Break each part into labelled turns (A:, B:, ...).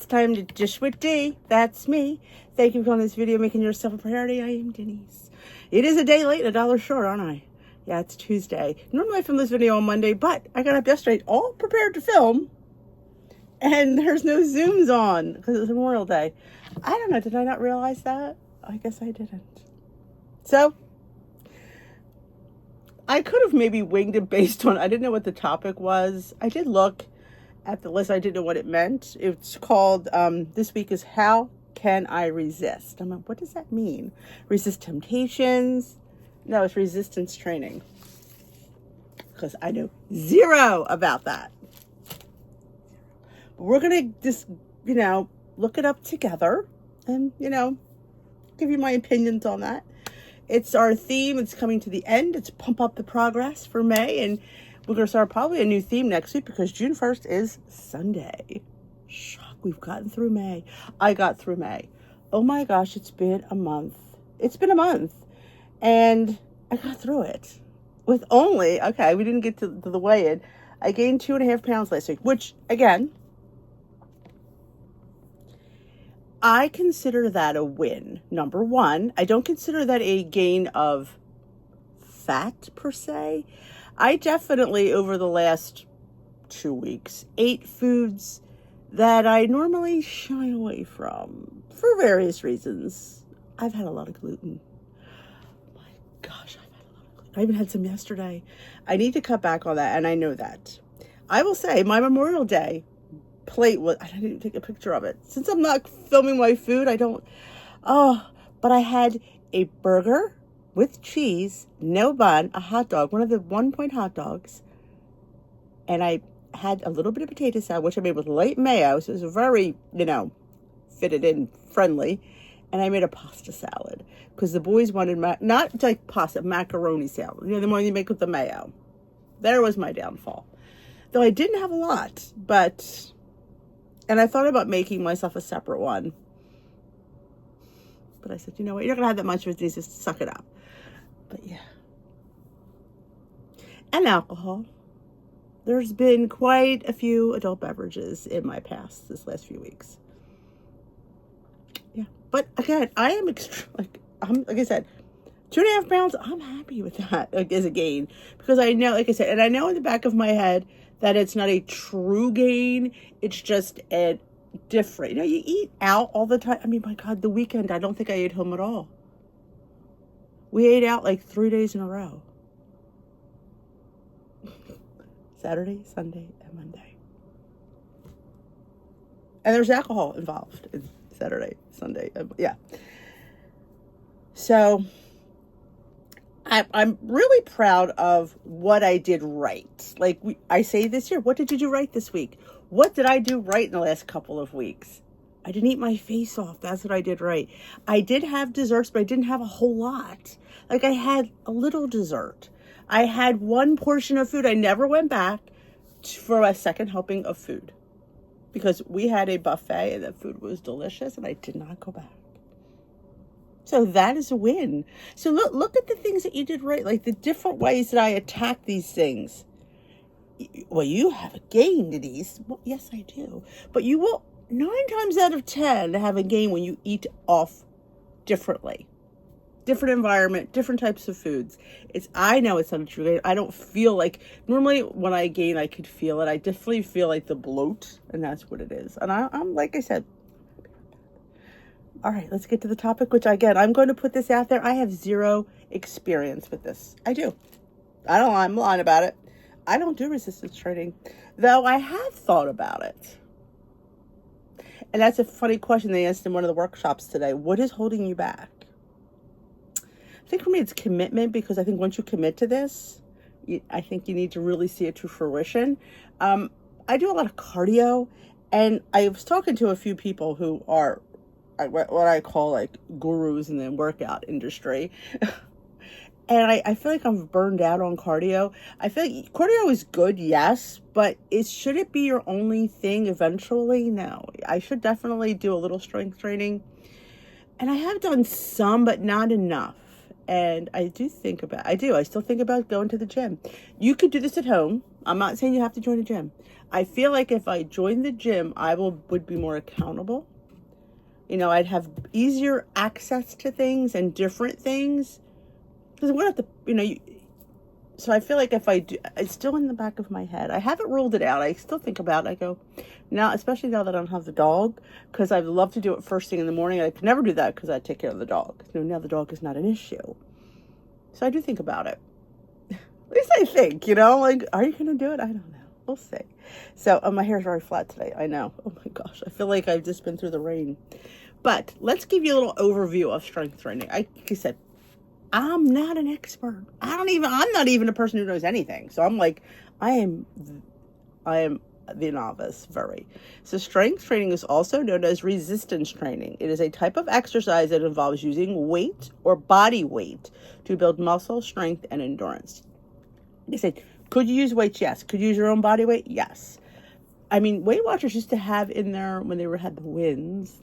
A: time to dish with D. That's me. Thank you for calling this video, making yourself a priority. I am Denise. It is a day late and $1 short, aren't I? Yeah, it's Tuesday. Normally I film this video on Monday, but I got up yesterday all prepared to film. And there's no Zooms on because it's Memorial Day. I don't know. Did I not realize that? I guess I didn't. So I could have maybe winged it based on, I didn't know what the topic was. I did look at the list. I didn't know what it meant. It's called, this week is How Can I Resist? I'm like, what does that mean? Resist temptations? No, it's resistance training. Because I know zero about that. We're going to just, look it up together and, give you my opinions on that. It's our theme. It's coming to the end. It's Pump Up the Progress for May. And we're going to start probably a new theme next week because June 1st is Sunday. Shock. We've gotten through May. I got through May. Oh my gosh, it's been a month. It's been a month. And I got through it with only, we didn't get to the weigh-in. I gained 2.5 pounds last week, which, again, I consider that a win. Number one, I don't consider that a gain of fat per se. I definitely, over the last 2 weeks, ate foods that I normally shy away from for various reasons. I've had a lot of gluten. Oh my gosh, I've had a lot of gluten. I even had some yesterday. I need to cut back on that, and I know that. I will say my Memorial Day plate was, I didn't even take a picture of it. Since I'm not filming my food, but I had a burger with cheese, no bun, a hot dog, one of the 1-point hot dogs, and I had a little bit of potato salad, which I made with light mayo, so it was very, fitted in friendly, and I made a pasta salad, because the boys wanted, not like pasta, macaroni salad, the one you make with the mayo. There was my downfall. Though I didn't have a lot, and I thought about making myself a separate one. But I said, you know what? You're not going to have that much with these. Just suck it up. But yeah. And alcohol. There's been quite a few adult beverages in my past this last few weeks. Yeah. But again, I am like I said, 2.5 pounds. I'm happy with that as a gain. Because I know, like I said, and I know in the back of my head that it's not a true gain. It's just a different. You eat out all the time. I mean, my God, the weekend, I don't think I ate home at all. We ate out like 3 days in a row. Saturday, Sunday, and Monday. And there's alcohol involved in Saturday, Sunday. Yeah. So I'm really proud of what I did right. Like I say this year, what did you do right this week? What did I do right in the last couple of weeks? I didn't eat my face off. That's what I did right. I did have desserts, but I didn't have a whole lot. Like I had a little dessert. I had one portion of food. I never went back for a second helping of food because we had a buffet and the food was delicious and I did not go back. So that is a win. So look at the things that you did right, like the different ways that I attack these things. Well, you have a gain, Denise. Well, yes, I do. But you will 9 times out of 10 have a gain when you eat off differently. Different environment, different types of foods. I know it's not a true gain. I don't feel like, normally when I gain, I could feel it. I definitely feel like the bloat, and that's what it is. And I'm like I said, all right, let's get to the topic, which again, I'm going to put this out there. I have zero experience with this. I do. I'm lying about it. I don't do resistance training, though I have thought about it. And that's a funny question they asked in one of the workshops today. What is holding you back? I think for me, it's commitment, because I think once you commit to this, I think you need to really see it to fruition. I do a lot of cardio, and I was talking to a few people who are what I call like gurus in the workout industry. And I feel like I'm burned out on cardio. I feel like cardio is good, yes, but should it be your only thing eventually? No. I should definitely do a little strength training. And I have done some, but not enough. And I still think about going to the gym. You could do this at home. I'm not saying you have to join a gym. I feel like if I joined the gym, I would be more accountable. I'd have easier access to things and different things. Because we don't have to, so I feel like if I do, it's still in the back of my head. I haven't ruled it out. I still think about it. I go, now, especially now that I don't have the dog, because I'd love to do it first thing in the morning. I could never do that because I take care of the dog. Now the dog is not an issue. So I do think about it. At least I think, like, are you going to do it? I don't know. We'll see. So my hair is very flat today. I know. Oh my gosh. I feel like I've just been through the rain. But let's give you a little overview of strength training. Like I said, I'm not an expert. I'm not even a person who knows anything. So I'm like, I am the novice, very. So strength training is also known as resistance training. It is a type of exercise that involves using weight or body weight to build muscle strength and endurance. They said, could you use weights? Yes. Could you use your own body weight? Yes. I mean, Weight Watchers used to have in there when they had the wins.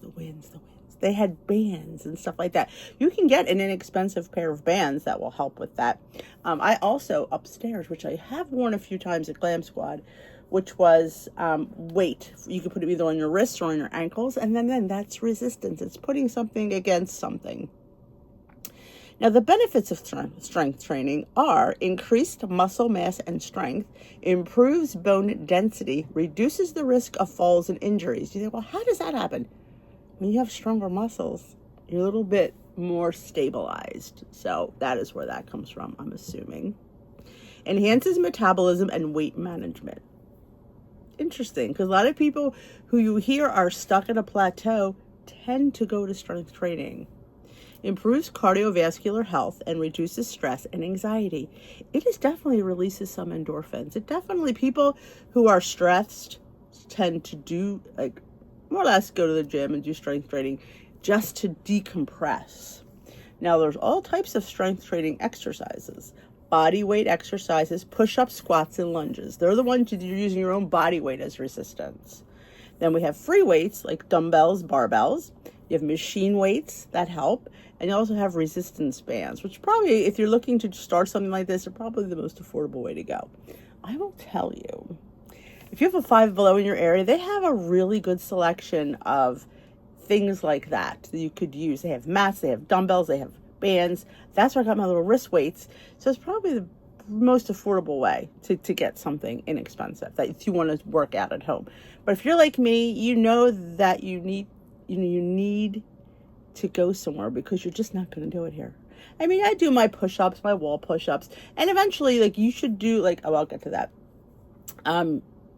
A: They had bands and stuff like that. You can get an inexpensive pair of bands that will help with that. I also, upstairs, which I have worn a few times at Glam Squad, which was weight. You can put it either on your wrists or on your ankles, and then that's resistance. It's putting something against something. Now, the benefits of strength training are increased muscle mass and strength, improves bone density, reduces the risk of falls and injuries. You think, well, how does that happen? When you have stronger muscles, you're a little bit more stabilized. So that is where that comes from, I'm assuming. Enhances metabolism and weight management. Interesting, because a lot of people who you hear are stuck at a plateau tend to go to strength training. Improves cardiovascular health and reduces stress and anxiety. It definitely releases some endorphins. People who are stressed tend to do, like, more or less go to the gym and do strength training just to decompress. Now, there's all types of strength training exercises. Body weight exercises, push-ups, squats, and lunges. They're the ones you're using your own body weight as resistance. Then we have free weights like dumbbells, barbells. You have machine weights that help. And you also have resistance bands, which probably, if you're looking to start something like this, are probably the most affordable way to go. I will tell you, if you have a Five Below in your area, they have a really good selection of things like that you could use. They have mats, they have dumbbells, they have bands. That's where I got my little wrist weights. So it's probably the most affordable way to get something inexpensive that if you want to work out at home. But if you're like me, you know that you need to go somewhere because you're just not going to do it here. I mean, I do my push-ups, my wall push-ups, and eventually, like, you should do, I'll get to that.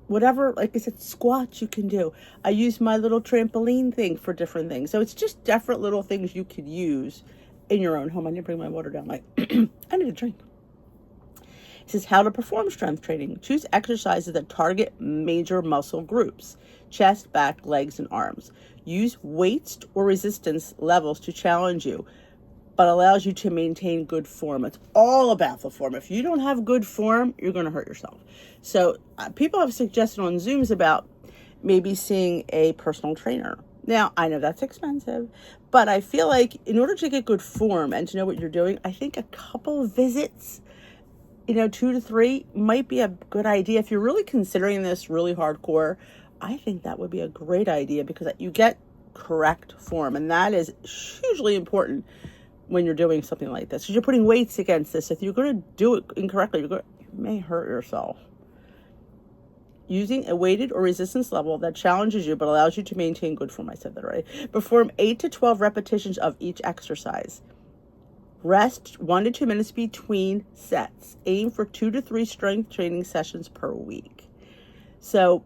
A: Whatever, like I said, squats you can do. I use my little trampoline thing for different things. So it's just different little things you could use in your own home. I need to bring my water down. I need a drink. It says how to perform strength training. Choose exercises that target major muscle groups: chest, back, legs, and arms. Use weights or resistance levels to challenge you, but allows you to maintain good form. It's all about the form. If you don't have good form, you're going to hurt yourself. So people have suggested on Zooms about maybe seeing a personal trainer. Now, I know that's expensive, but I feel like in order to get good form and to know what you're doing, I think a couple of visits, 2 to 3 might be a good idea. If you're really considering this really hardcore, I think that would be a great idea because you get correct form. And that is hugely important when you're doing something like this. Because you're putting weights against this. If you're going to do it incorrectly, you may hurt yourself. Using a weighted or resistance level that challenges you but allows you to maintain good form. I said that already. Perform 8 to 12 repetitions of each exercise. Rest 1 to 2 minutes between sets. Aim for 2 to 3 strength training sessions per week. So,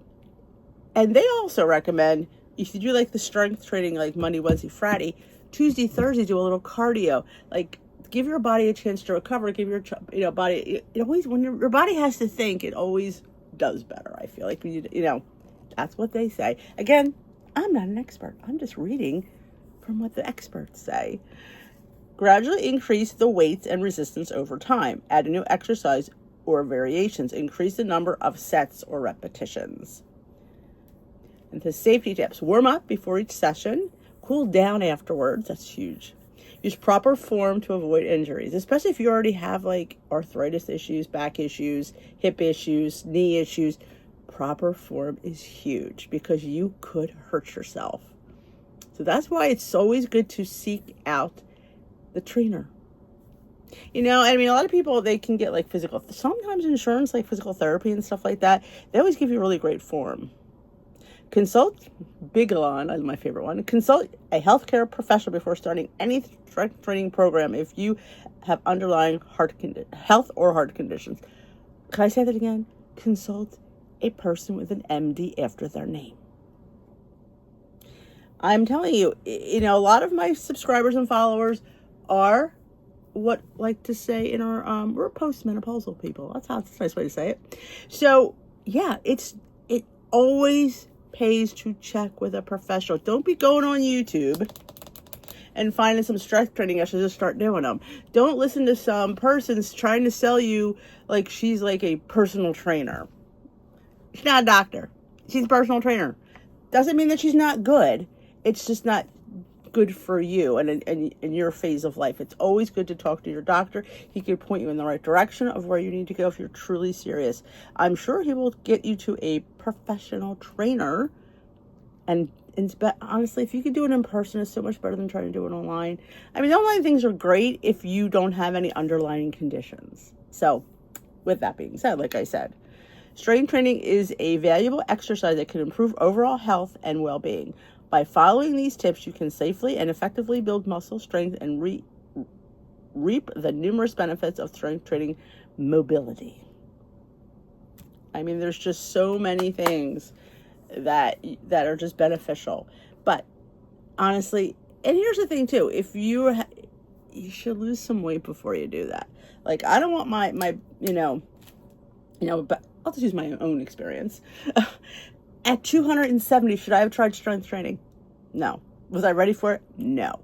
A: and they also recommend, if you do like the strength training like Monday, Wednesday, Friday, Tuesday, Thursday, do a little cardio. Like, give your body a chance to recover. Give your body, it always, when your body has to think, it always does better. I feel like when that's what they say. Again, I'm not an expert. I'm just reading from what the experts say. Gradually increase the weights and resistance over time. Add a new exercise or variations. Increase the number of sets or repetitions. And the safety tips: warm up before each session. Cool down afterwards. That's huge. Use proper form to avoid injuries, especially if you already have like arthritis issues, back issues, hip issues, knee issues. Proper form is huge because you could hurt yourself. So that's why it's always good to seek out the trainer. You know, I mean, a lot of people, they can get like physical, sometimes insurance, like physical therapy and stuff like that. They always give you really great form. Consult, big one, my favorite one. Consult a healthcare professional before starting any strength training program if you have underlying health or heart conditions. Can I say that again? Consult a person with an MD after their name. I'm telling you, you know, a lot of my subscribers and followers are what like to say in our we're postmenopausal people. That's a nice way to say it. So yeah, it always pays to check with a professional. Don't be going on YouTube and finding some strength training. I should just start doing them. Don't listen to some person's trying to sell you like she's like a personal trainer. She's not a doctor. She's a personal trainer. Doesn't mean that she's not good. It's just not good for you and in your phase of life. It's always good to talk to your doctor. He can point you in the right direction of where you need to go if you're truly serious. I'm sure he will get you to a professional trainer. And honestly, if you can do it in person, it's so much better than trying to do it online. I mean, the online things are great if you don't have any underlying conditions. So with that being said, like I said, strength training is a valuable exercise that can improve overall health and well-being. By following these tips, you can safely and effectively build muscle strength and reap the numerous benefits of strength training mobility. I mean, there's just so many things that are just beneficial. But honestly, and here's the thing too, if you should lose some weight before you do that. Like, I don't want my but I'll just use my own experience. At 270, should I have tried strength training? No. Was I ready for it? No.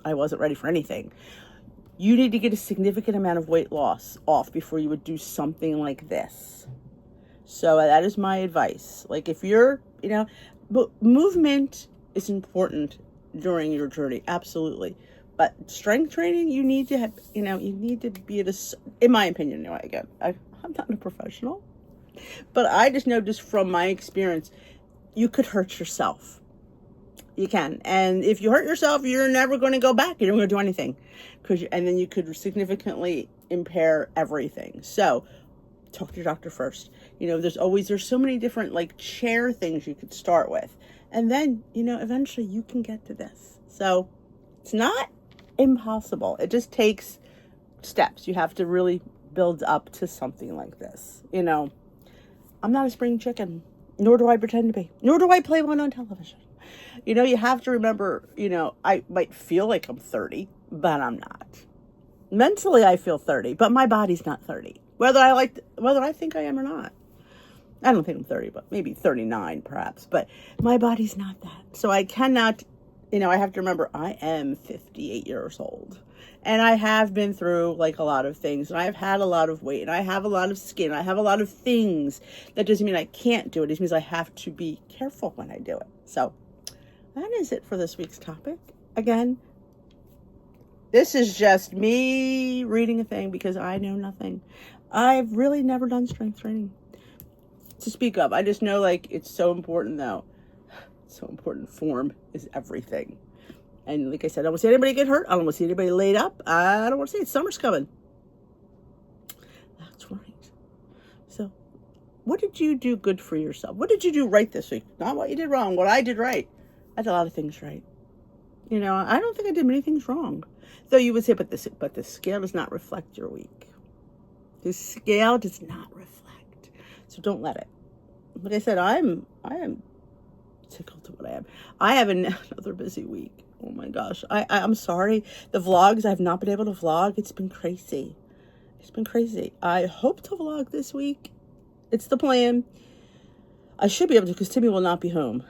A: I wasn't ready for anything. You need to get a significant amount of weight loss off before you would do something like this. So that is my advice. Like, if you're, but movement is important during your journey. Absolutely. But strength training, you need to have, you need to be in my opinion, anyway, again, I'm not a professional. But I just know, just from my experience, you could hurt yourself. You can. And if you hurt yourself, you're never going to go back. You're never going to do anything. And then you could significantly impair everything. So talk to your doctor first. There's so many different like chair things you could start with. And then, eventually you can get to this. So it's not impossible. It just takes steps. You have to really build up to something like this. I'm not a spring chicken, nor do I pretend to be, nor do I play one on television. You have to remember, I might feel like I'm 30, but I'm not. Mentally, I feel 30, but my body's not 30. Whether I think I am or not. I don't think I'm 30, but maybe 39 perhaps, but my body's not that. So I cannot, I have to remember I am 58 years old. And I have been through like a lot of things, and I've had a lot of weight, and I have a lot of skin. I have a lot of things. That doesn't mean I can't do it. It means I have to be careful when I do it. So that is it for this week's topic. Again, this is just me reading a thing because I know nothing. I've really never done strength training to speak of. I just know like it's so important though. It's so important. Form is everything. And like I said, I don't want to see anybody get hurt. I don't want to see anybody laid up. I don't want to see it. Summer's coming. That's right. So what did you do good for yourself? What did you do right this week? Not what you did wrong, what I did right. I did a lot of things right. I don't think I did many things wrong. Though you would say, but the scale does not reflect your week. The scale does not reflect. So don't let it. Like I said, I am tickled to what I am. I have another busy week. Oh my gosh. I'm sorry. The vlogs, I've not been able to vlog. It's been crazy. I hope to vlog this week. It's the plan. I should be able to because Timmy will not be home.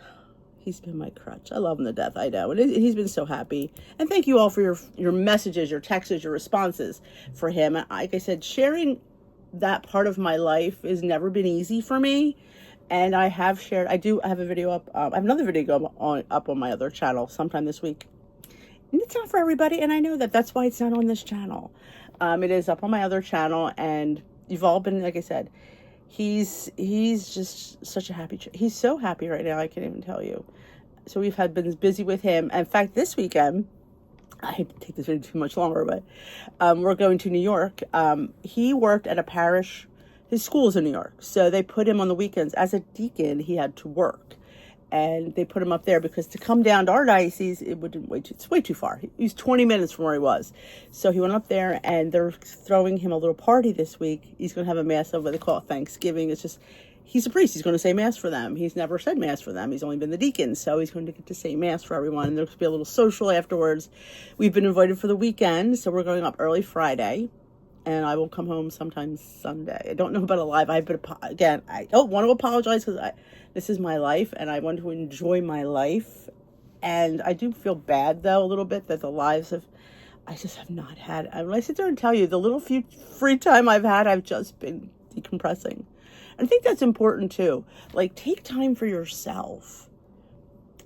A: He's been my crutch. I love him to death. I know. And he's been so happy. And thank you all for your messages, your texts, your responses for him. Like I said, sharing that part of my life has never been easy for me. And I have shared, I have a video up. I have another video up on my other channel sometime this week. And it's not for everybody, and I know that. That's why it's not on this channel. It is up on my other channel, and you've all been, like I said, he's just such a happy, he's so happy right now, I can't even tell you. So we've been busy with him. In fact, this weekend, I hate to take this video too much longer, but we're going to New York. He worked at a parish, his school's in New York, so they put him on the weekends. As a deacon, he had to work, and they put him up there because to come down to our diocese, it's way too far. He's 20 minutes from where he was. So he went up there, and they're throwing him a little party this week. He's going to have a mass over, they call it Thanksgiving. It's just, he's a priest. He's going to say mass for them. He's never said mass for them. He's only been the deacon. So he's going to get to say mass for everyone. And there's going to be a little social afterwards. We've been invited for the weekend. So we're going up early Friday. And I will come home sometime Sunday. I don't know about a live. Again, I don't want to apologize because this is my life. And I want to enjoy my life. And I do feel bad, though, a little bit that the lives I just have not had. When I sit there and tell you the little few free time I've had, I've just been decompressing. I think that's important too. Like, take time for yourself,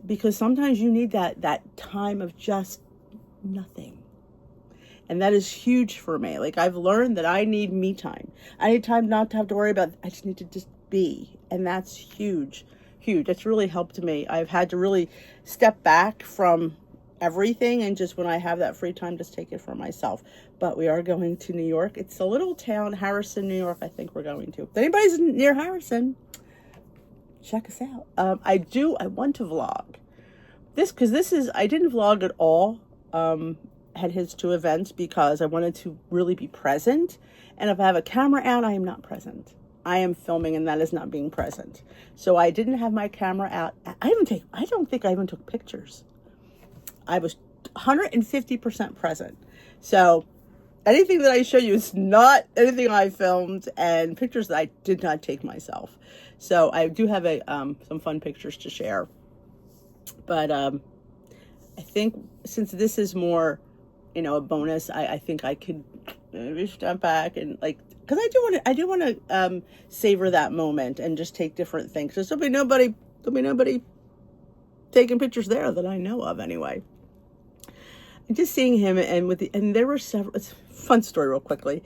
A: because sometimes you need that time of just nothing. And that is huge for me. Like, I've learned that I need me time. I need time not to have to worry about, I just need to just be. And that's huge, huge. That's really helped me. I've had to really step back from everything, and just when I have that free time, just take it for myself. But we are going to New York. It's a little town, Harrison, New York, I think we're going to. If anybody's near Harrison, check us out. I want to vlog this, because I didn't vlog at all at his two events, because I wanted to really be present. And if I have a camera out, I am not present. I am filming, and that is not being present. So I didn't have my camera out. I don't think I even took pictures. I was 150% present. So anything that I show you is not anything I filmed, and pictures that I did not take myself. So I do have some fun pictures to share. But I think since this is more, a bonus, I think I could maybe step back and because I do want to savor that moment and just take different things. There'll be nobody taking pictures there that I know of anyway. Just seeing him, and there were several. It's a fun story real quickly.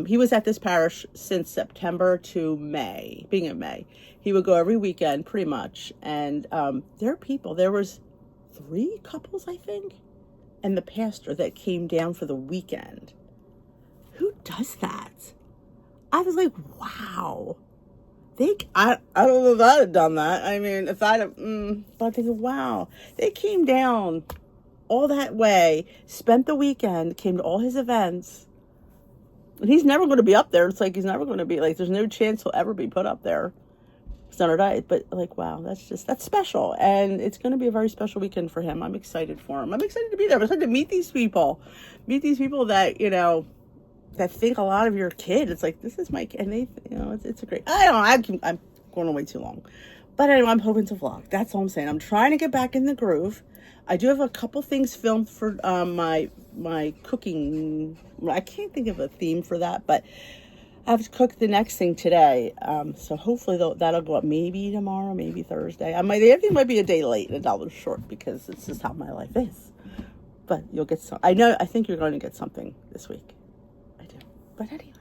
A: He was at this parish since September to May, beginning of May. He would go every weekend pretty much. And there was 3 couples, I think, and the pastor that came down for the weekend. Who does that? I was like, wow. I don't know if I'd have done that. I mean, if I'd have, but I think, wow. They came down all that way, spent the weekend, came to all his events, and he's never going to be up there. It's like he's never going to be, there's no chance he'll ever be put up there. It's not right, but wow, that's special, and it's going to be a very special weekend for him. I'm excited for him. I'm excited to be there. I'm excited to meet these people that that think a lot of your kid. It's like, this is my kid, and they, it's a great. I'm going on way too long, but anyway, I'm hoping to vlog. That's all I'm saying. I'm trying to get back in the groove. I do have a couple things filmed for my cooking. I can't think of a theme for that, but I have to cook the next thing today. So hopefully that'll go up maybe tomorrow, maybe Thursday. Everything might be a day late and a dollar short, because it's just how my life is. But you'll get some. I think you're going to get something this week. I do. But anyway.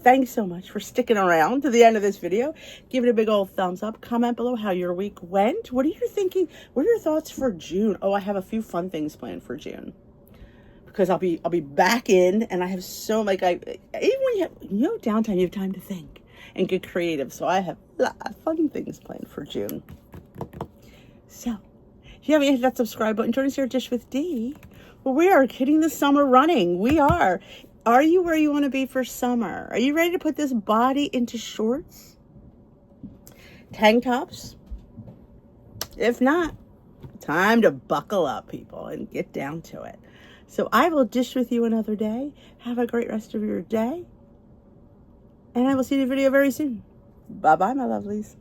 A: Thanks so much for sticking around to the end of this video. Give it a big old thumbs up. Comment below how your week went. What are you thinking? What are your thoughts for June? Oh, I have a few fun things planned for June, because I'll be back in, and I have even when you have downtime, you have time to think and get creative. So I have a lot of fun things planned for June. So if you haven't hit that subscribe button, join us here at Dish with D. Well, we are hitting the summer running. We are. Are you where you want to be for summer? Are you ready to put this body into shorts? Tank tops? If not, time to buckle up, people, and get down to it. So I will dish with you another day. Have a great rest of your day. And I will see you in the video very soon. Bye-bye, my lovelies.